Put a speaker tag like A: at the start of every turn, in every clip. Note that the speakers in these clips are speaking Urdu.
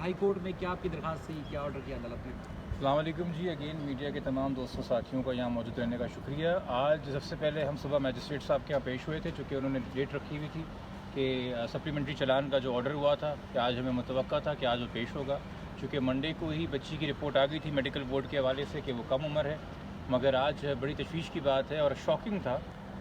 A: ہائی کورٹ میں کیا آپ کی درخواست تھی, کیا آرڈر کیا عدالت نے؟
B: السلام علیکم جی. اگین میڈیا کے تمام دوستوں ساتھیوں کا یہاں موجود رہنے کا شکریہ. آج سب سے پہلے ہم صبح میجسٹریٹ صاحب کے یہاں پیش ہوئے تھے, چونکہ انہوں نے ڈیٹ رکھی ہوئی تھی کہ سپلیمنٹری چلان کا جو آرڈر ہوا تھا کہ آج ہمیں متوقع تھا کہ آج وہ پیش ہوگا, چونکہ منڈے کو ہی بچی کی رپورٹ آ گئی تھی میڈیکل بورڈ کے حوالے سے کہ وہ کم عمر ہے. مگر آج بڑی تشویش کی بات ہے اور شاکنگ تھا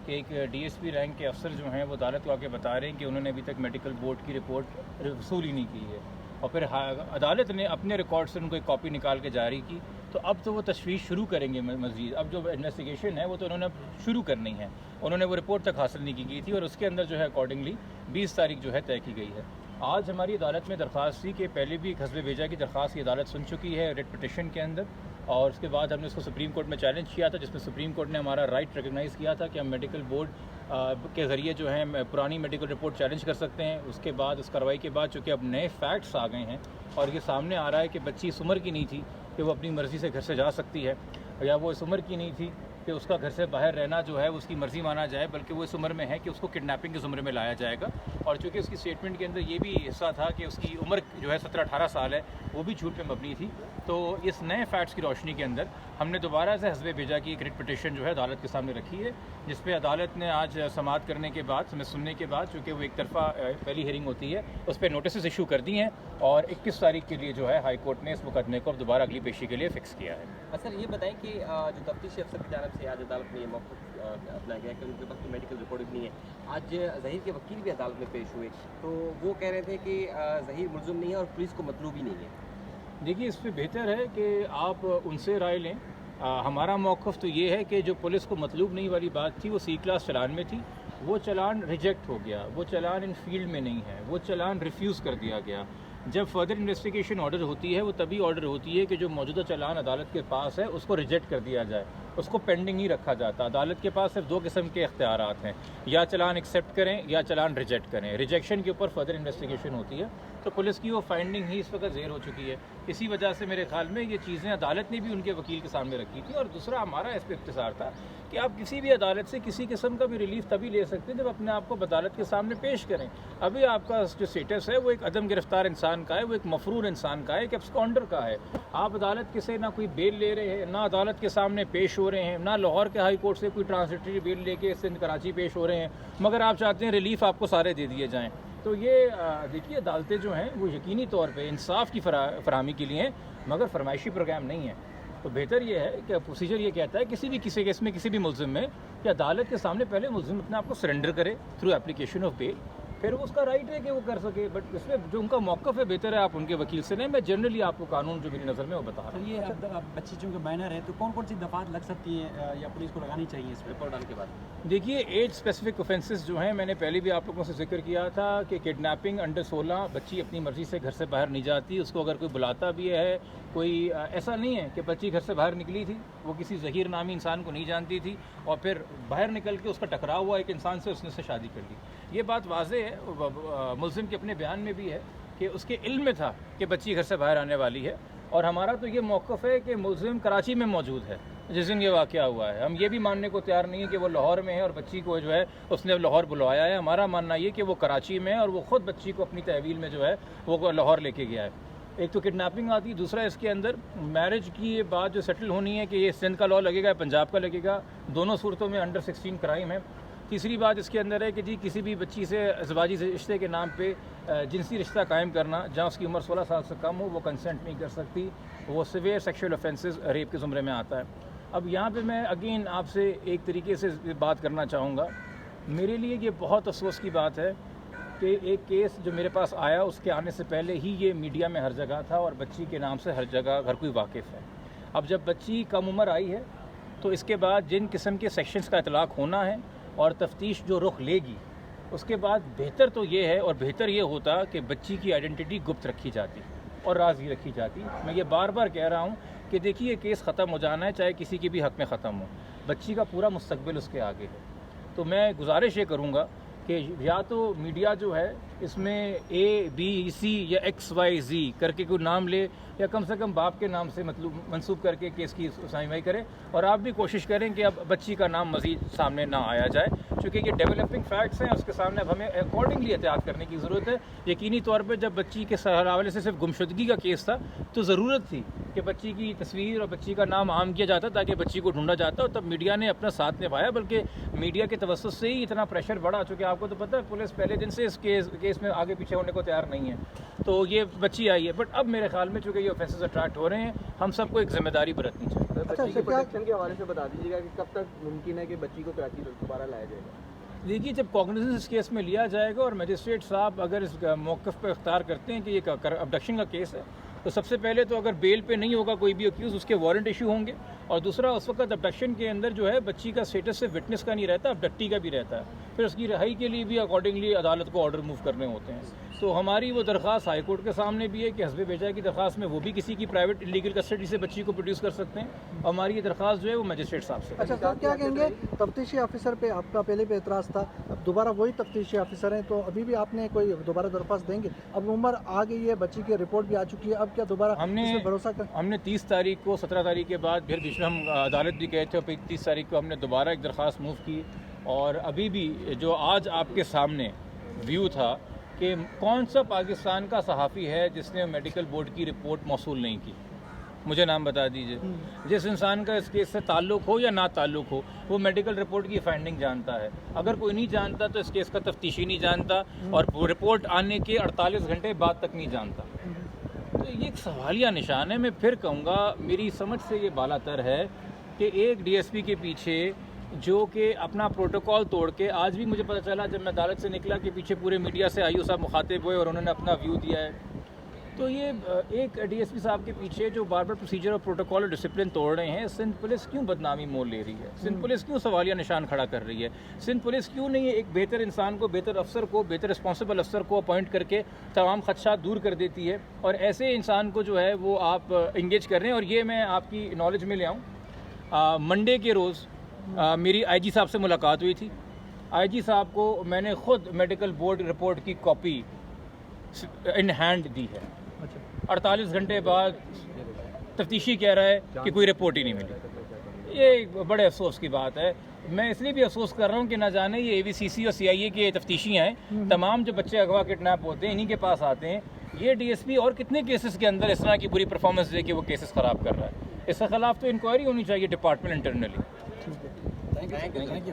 B: کہ ایک ڈی ایس پی رینک کے افسر جو ہیں وہ عدالت کو آ کے بتا رہے ہیں کہ انہوں نے ابھی تک میڈیکل بورڈ کی رپورٹ وصول ہی نہیں کی ہے, اور پھر عدالت نے اپنے ریکارڈ سے ان کو ایک کاپی نکال کے جاری کی. تو اب تو وہ تشویش شروع کریں گے مزید. اب جو انویسٹیگیشن ہے وہ تو انہوں نے شروع کرنی ہے, انہوں نے وہ رپورٹ تک حاصل نہیں کی گئی تھی اور اس کے اندر جو ہے اکارڈنگلی 20 تاریخ جو ہے طے کی گئی ہے. آج ہماری عدالت میں درخواست تھی کہ پہلے بھی ایک حسب بیجا کی درخواست کی عدالت سن چکی ہے ریٹ پٹیشن کے اندر, اور اس کے بعد ہم نے اس کو سپریم کورٹ میں چیلنج کیا تھا, جس میں سپریم کورٹ نے ہمارا رائٹ ریکگنائز کیا تھا کہ ہم میڈیکل بورڈ کے ذریعے جو ہے پرانی میڈیکل رپورٹ چیلنج کر سکتے ہیں. اس کے بعد اس کارروائی کے بعد چونکہ اب نئے فیکٹس آ گئے ہیں اور یہ سامنے آ رہا ہے کہ بچی اس عمر کی نہیں تھی کہ وہ اپنی مرضی سے گھر سے جا سکتی ہے, یا وہ اس عمر کی نہیں تھی کہ اس کا گھر سے باہر رہنا جو ہے اس کی مرضی مانا جائے, بلکہ وہ اس عمر میں ہے کہ اس کو کڈنیپنگ کے زمرے میں لایا جائے گا. اور چونکہ اس کی اسٹیٹمنٹ کے اندر یہ بھی حصہ تھا کہ اس کی عمر جو ہے 17-18 سال ہے, وہ بھی جھوٹ پہ مبنی تھی. تو اس نئے فیکٹس کی روشنی کے اندر ہم نے دوبارہ سے حسب بیجا کی ایک ریٹ پٹیشن جو ہے عدالت کے سامنے رکھی ہے, جس پہ عدالت نے آج سماعت کرنے کے بعد, سننے کے بعد, چونکہ وہ ایک طرفہ پہلی ہیئرنگ ہوتی ہے, اس پہ نوٹسز ایشو کر دی ہیں اور 21 تاریخ کے لیے جو ہے ہائی کورٹ نے اس مقدمے کو دوبارہ اگلی پیشی کے لیے فکس کیا ہے.
C: سر یہ بتائیں کہ جو تفتیشی افسر کی جانب سے آج عدالت میں یہ موقف اپنایا گیا کہ ان کے پاس میڈیکل رپورٹ بھی نہیں ہے. آج ظہیر کے وکیل بھی عدالت میں پیش ہوئے, تو وہ کہہ رہے تھے کہ ظہیر ملزم نہیں ہے اور پولیس کو مطلوب ہی نہیں ہے.
B: دیکھیے اس پہ بہتر ہے کہ آپ ان سے رائے لیں. ہمارا موقف تو یہ ہے کہ جو پولیس کو مطلوب نہیں والی بات تھی وہ سی کلاس چلان میں تھی, وہ چلان ریجیکٹ ہو گیا, وہ چلان ان فیلڈ میں نہیں ہے, وہ چلان ریفیوز کر دیا گیا. جب فردر انویسٹیگیشن آرڈر ہوتی ہے وہ تبھی آرڈر ہوتی ہے کہ جو موجودہ چلان عدالت کے پاس ہے اس کو ریجیکٹ کر دیا جائے, اس کو پینڈنگ نہیں رکھا جاتا. عدالت کے پاس صرف 2 قسم کے اختیارات ہیں, یا چلان ایکسیپٹ کریں یا چلان ریجیکٹ کریں. ریجیکشن کے اوپر فردر انویسٹیگیشن ہوتی ہے, تو پولیس کی وہ فائنڈنگ ہی اس وقت زیر ہو چکی ہے. اسی وجہ سے میرے خیال میں یہ چیزیں عدالت نے بھی ان کے وکیل کے سامنے رکھی تھی. اور دوسرا ہمارا اس پہ اختصار تھا کہ آپ کسی بھی عدالت سے کسی قسم کا بھی ریلیف تبھی لے سکتے ہیں جب اپنے آپ کو عدالت کے سامنے پیش کریں. ابھی آپ کا جو اسٹیٹس ہے وہ ایک عدم گرفتار انسان کا ہے, وہ ایک مفرور انسان کا ہے, ایک ایبسکانڈر کا ہے. آپ عدالت کے سے نہ کوئی بیل لے رہے ہیں, نہ عدالت کے سامنے پیش ہو رہے ہیں, نہ لاہور کے ہائی کورٹ سے کوئی ٹرانزٹری بیل لے کے سندھ کراچی پیش ہو رہے ہیں, مگر آپ چاہتے ہیں ریلیف آپ کو سارے دے دیے جائیں. تو یہ دیکھیے عدالتیں جو ہیں وہ یقینی طور پہ انصاف کی فراہمی کے لیے ہیں, مگر فرمائشی پروگرام نہیں ہے. تو بہتر یہ ہے کہ پروسیجر یہ کہتا ہے کسی کیس میں کسی بھی ملزم میں کہ عدالت کے سامنے پہلے ملزم اپنے آپ کو سرنڈر کرے تھرو اپلیکیشن آف بیل, پھر اس کا رائٹ ہے کہ وہ کر سکے. بٹ اس میں جو ان کا موقف ہے بہتر ہے آپ ان کے وکیل سے لیں. میں جنرلی آپ کو قانون جو میری نظر میں وہ بتا رہا ہوں.
A: یہ اب بچی چونکہ مائنر ہے تو کون کون سی دفعات لگ سکتی ہیں یا پولیس کو لگانی چاہیے اس رپورٹ آنے کے بعد؟
B: دیکھیے ایج اسپیسیفک اوفینسز جو ہیں میں نے پہلے بھی آپ لوگوں سے ذکر کیا تھا کہ کڈنیپنگ انڈر 16 بچی اپنی مرضی سے گھر سے باہر نہیں جاتی. اس کو اگر کوئی بلاتا بھی ہے, کوئی ایسا نہیں ہے کہ بچی گھر سے باہر نکلی تھی, وہ کسی ظہیر نامی انسان کو نہیں جانتی تھی اور پھر باہر نکل کے اس کا ٹکراؤ ہوا ایک انسان سے, اس نے شادی کر لی. یہ بات واضح ہے, ملزم کے اپنے بیان میں بھی ہے کہ اس کے علم میں تھا کہ بچی گھر سے باہر آنے والی ہے. اور ہمارا تو یہ موقف ہے کہ ملزم کراچی میں موجود ہے جس دن یہ واقعہ ہوا ہے. ہم یہ بھی ماننے کو تیار نہیں ہے کہ وہ لاہور میں ہے اور بچی کو جو ہے اس نے لاہور بلوایا ہے. ہمارا ماننا یہ کہ وہ کراچی میں ہے اور وہ خود بچی کو اپنی تحویل میں جو ہے وہ لاہور لے کے گیا ہے. ایک تو کڈنیپنگ آتی ہے, دوسرا اس کے اندر میرج کی یہ بات جو سیٹل ہونی ہے کہ یہ سندھ کا لاء لگے گا, پنجاب کا لگے گا, دونوں صورتوں میں انڈر 16 کرائم ہے. تیسری بات اس کے اندر ہے کہ جی کسی بھی بچی سے ازدواجی رشتے کے نام پہ جنسی رشتہ قائم کرنا جہاں اس کی عمر 16 سال سے کم ہو, وہ کنسنٹ نہیں کر سکتی, وہ سیویئر سیکشول اوفینسز ریپ کے زمرے میں آتا ہے. اب یہاں پہ میں اگین آپ سے ایک طریقے سے بات کرنا چاہوں گا. میرے لیے یہ بہت افسوس کی بات ہے کہ ایک کیس جو میرے پاس آیا اس کے آنے سے پہلے ہی یہ میڈیا میں ہر جگہ تھا اور بچی کے نام سے ہر جگہ ہر کوئی واقف ہے. اب جب بچی کم عمر آئی ہے تو اس کے بعد جن قسم کے سیکشنز کا اطلاق ہونا ہے اور تفتیش جو رخ لے گی, اس کے بعد بہتر تو یہ ہے اور بہتر یہ ہوتا کہ بچی کی آئیڈینٹی گپت رکھی جاتی اور رازی رکھی جاتی. میں یہ بار بار کہہ رہا ہوں کہ دیکھیے یہ کیس ختم ہو جانا ہے چاہے کسی کے بھی حق میں ختم ہو, بچی کا پورا مستقبل اس کے آگے ہے. تو میں گزارش یہ کروں گا کہ یا تو میڈیا جو ہے اس میں ABC یا XYZ کر کے کوئی نام لے, یا کم سے کم باپ کے نام سے منسوب کر کے کیس کی رہنمائی کرے, اور آپ بھی کوشش کریں کہ اب بچی کا نام مزید سامنے نہ آیا جائے. چونکہ یہ ڈیولپنگ فیکٹس ہیں، اس کے سامنے اب ہمیں اکارڈنگلی احتیاط کرنے کی ضرورت ہے. یقینی طور پہ جب بچی کے حوالے سے صرف گمشدگی کا کیس تھا تو ضرورت تھی کہ بچی کی تصویر اور بچی کا نام عام کیا جاتا تاکہ بچی کو ڈھونڈا جاتا، اور تب میڈیا نے اپنا ساتھ نبھایا، بلکہ میڈیا کے توسط سے ہی اتنا پریشر بڑھا. چونکہ آپ کو تو پتہ ہے پولیس پہلے دن سے اس کیس میں آگے پیچھے ہونے کو تیار نہیں ہے، تو یہ بچی آئی ہے. بٹ اب میرے خیال میں چونکہ یہ اوفینسز اٹریکٹ ہو رہے ہیں، ہم سب کو ایک ذمہ داری برتنی چاہیے.
D: بچی کے پروٹیکشن کے حوالے سے بتا دیجیے گا کہ کب تک ممکن ہے کہ بچی کو کراچی دوبارہ لایا جائے گا؟
B: دیکھیے جب کاگنیزنس اس کیس میں لیا جائے گا اور میجسٹریٹ صاحب اگر اس موقف پہ اختیار کرتے ہیں کہ یہ ابڈکشن کا کیس ہے، تو سب سے پہلے تو اگر بیل پہ نہیں ہوگا کوئی بھی اکیوز، اس کے وارنٹ ایشو ہوں گے. اور دوسرا اس وقت ابڈکشن کے اندر جو ہے بچی کا اسٹیٹس صرف وٹنس کا نہیں رہتا، ابڈکٹی کا بھی رہتا ہے. پھر اس کی رہائی کے لیے بھی اکارڈنگلی عدالت کو آرڈر موو کرنے ہوتے ہیں. تو ہماری وہ درخواست ہائی کورٹ کے سامنے بھی ہے کہ حسب بیجا کی درخواست میں وہ بھی کسی کی پرائیویٹ لیگل کسٹڈی سے بچی کو پروڈیوس کر سکتے ہیں. ہماری یہ درخواست جو ہے وہ میجسٹریٹ صاحب سے.
E: اچھا سر، کیا کہیں گے تفتیشی آفیسر پہ آپ کا پہلے بھی اعتراض تھا، اب دوبارہ وہی تفتیشی آفیسر ہیں، تو ابھی بھی آپ نے کوئی دوبارہ درخواست دیں گے؟ اب عمر آ گئی ہے، بچی کی رپورٹ بھی آ چکی ہے، اب کیا دوبارہ اس پہ بھروسہ کریں؟
B: ہم نے 30 تاریخ کو 17 تاریخ کے بعد پھر بیچ میں ہم عدالت بھی گئے تھے، اور پھر 30 تاریخ کو ہم نے دوبارہ ایک درخواست موو کی. اور ابھی بھی جو آج آپ کے سامنے ویو تھا کہ کون سا پاکستان کا صحافی ہے جس نے میڈیکل بورڈ کی رپورٹ موصول نہیں کی؟ مجھے نام بتا دیجئے. جس انسان کا اس کیس سے تعلق ہو یا نہ تعلق ہو، وہ میڈیکل رپورٹ کی فائنڈنگ جانتا ہے. اگر کوئی نہیں جانتا تو اس کیس کا تفتیشی نہیں جانتا، اور رپورٹ آنے کے 48 گھنٹے بعد تک نہیں جانتا. تو یہ ایک سوالیہ نشان ہے. میں پھر کہوں گا میری سمجھ سے یہ بالا تر ہے کہ ایک ڈی ایس پی کے پیچھے جو کہ اپنا پروٹوکول توڑ کے، آج بھی مجھے پتہ چلا جب میں عدالت سے نکلا کہ پیچھے پورے میڈیا سے آئی او صاحب مخاطب ہوئے اور انہوں نے اپنا ویو دیا ہے. تو یہ ایک ڈی ایس پی صاحب کے پیچھے جو بار بار پروسیجر اور پروٹوکول اور ڈسپلن توڑ رہے ہیں، سندھ پولیس کیوں بدنامی مول لے رہی ہے؟ سندھ پولیس کیوں سوالیہ نشان کھڑا کر رہی ہے؟ سندھ پولیس کیوں نہیں ایک بہتر انسان کو، بہتر افسر کو، بہتر رسپانسبل افسر کو اپوائنٹ کر کے تمام خدشات دور کر دیتی ہے، اور ایسے انسان کو جو ہے وہ آپ انگیج کر رہے ہیں؟ اور یہ میں آپ کی نالج میں لے آؤں، منڈے کے روز میری آئی جی صاحب سے ملاقات ہوئی تھی. آئی جی صاحب کو میں نے خود میڈیکل بورڈ رپورٹ کی کاپی ان ہینڈ دی ہے. 48 گھنٹے بعد تفتیشی کہہ رہا ہے کہ کوئی رپورٹ ہی نہیں ملی. یہ بڑے افسوس کی بات ہے. میں اس لیے بھی افسوس کر رہا ہوں کہ نہ جانے یہ اے وی سی سی اور سی آئی اے کے تفتیشی ہیں، تمام جو بچے اغوا کڈنیپ ہوتے ہیں انہی کے پاس آتے ہیں. یہ ڈی ایس پی اور کتنے کیسز کے اندر اس طرح کی بری پرفارمنس دے کے وہ کیسز خراب کر رہا ہے. اس کے خلاف تو انکوائری ہونی چاہیے ڈپارٹمنٹ انٹرنلی.
A: Thank you.